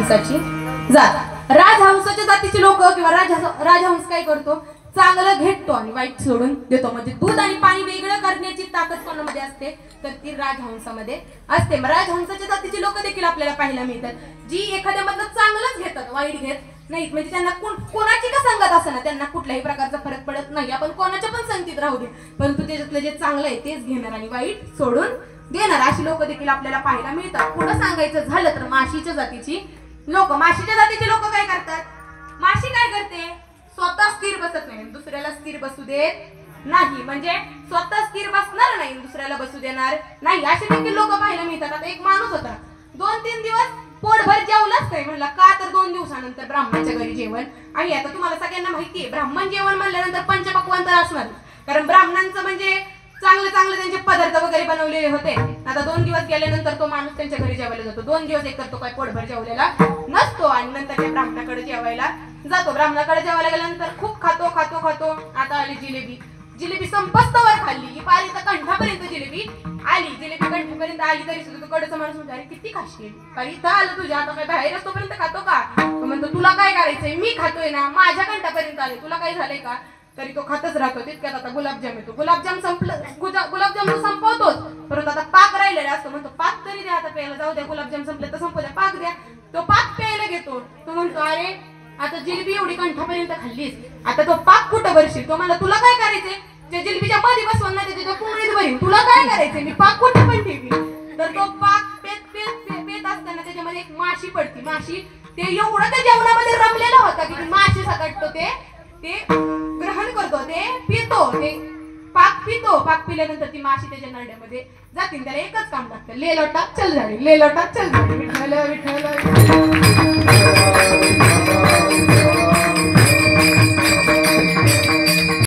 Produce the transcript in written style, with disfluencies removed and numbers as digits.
राजहंसाची जात। राजहंसाच्या जातीचे लोक किंवा राजहंस काय करतो, चांगलं घेतो आणि वाईट सोडून देतो। म्हणजे दूध आणि पाणी वेगळं करण्याची ताकद कोणामध्ये असते, तर ती राजहंसामध्ये असते। मग राजहंसाच्या जातीची लोक देखील आपल्याला पाहायला मिळतात, जी एखाद्यामधलं चांगलंच घेतात, वाईट घेत नाहीत। म्हणजे त्यांना कोणाची का संगत असं ना, त्यांना कुठल्याही प्रकारचा फरक पडत नाही। आपण कोणाच्या पण संगतीत राहू दे, परंतु त्याच्यातलं जे चांगलं आहे तेच घेणार आणि वाईट सोडून देणार, अशी लोक देखील आपल्याला पाहायला मिळतात। पुढे सांगायचं झालं तर माशीच्या जातीची लोक, माशीच्या जातीचे लोक काय करतात, माशी काय करते, स्वतः स्थिर बसत नाही, दुसऱ्याला स्थिर बसू देत नाही। म्हणजे स्वतः स्थिर बसणार नाही, दुसऱ्याला बसू देणार नाही, असे देखील लोक पाहायला मिळतात। आता एक माणूस होता, 2-3 दिवस पोटभर जेवलाच नाही, म्हणला का तर 2 दिवसानंतर ब्राह्मणाच्या घरी जेवण। आणि आता तुम्हाला सगळ्यांना माहिती आहे, ब्राह्मण जेवण म्हणल्यानंतर पंचपक्वान्न तर असणार, कारण ब्राह्मणांचं म्हणजे चांगले चांगले त्यांचे पदार्थ वगैरे बनवलेले होते। आता 2 दिवस गेल्यानंतर तो माणूस त्यांच्या घरी जेवायला जातो, 2 दिवस एकतर तो काय पोटभर जेवलेला नसतो आणि नंतर त्या ब्राह्मणाकडे जेवायला जातो। ब्राह्मणाकडे जेवायला गेल्यानंतर खूप खातो खातो खातो, आता आली जिलेबी, जिलेबी संपस्तवर खाल्ली, पारी तर कंठापर्यंत जिलेबी आली, जिलेबी कंठापर्यंत आली तरी सुद्धा तो कडचा माणूस म्हणतो, अरे किती खाशील, कारण इथं आलं तुझ्या, आता काय बाहेर असतोपर्यंत खातो का, तो म्हणतो तुला काय करायचंय, मी खातोय ना, माझ्या कंठापर्यंत आले, तुला काय झालंय का, तरी तो खातच राहतो। तितक्यात आता गुलाबजाम येतो, गुलाबजाम संपलं, गुलाबजाम तो संपवतोच, परंतु आता पाक राहिलेला असतो, म्हणतो पाक तरी द्या आता प्यायला, जाऊ द्या गुलाबजाम संपले तर संपू द्या, पाक द्या। तो पाक प्यायला घेतो, तो म्हणतो अरे आता जिलेबी एवढी कंठापर्यंत खाल्लीस, आता तो पाक कुठं भरशील, तो म्हणला तुला काय करायचंय, त्या जिलेबीच्या मध्ये बसवून नाही त्याच्या पुंगळीत भरीन, तुला काय करायचंय, मी पाक कुठे पण ठेवी। तर तो पाक पेत असताना त्याच्यामध्ये एक माशी पडती, माशी ते एवढं त्या जेवणामध्ये रमलेला होता की माशी सकटतो, ते ग्रहण करतो, ते पितो, ते पाक पितो, पाक पिल्यानंतर ती माशी त्याच्या नरड्यामध्ये जातील, त्याला एकच काम लागतं, ले लोटा चल झाडी, ले लोटा चल झाडी, विठ्ठल विठ्ठल।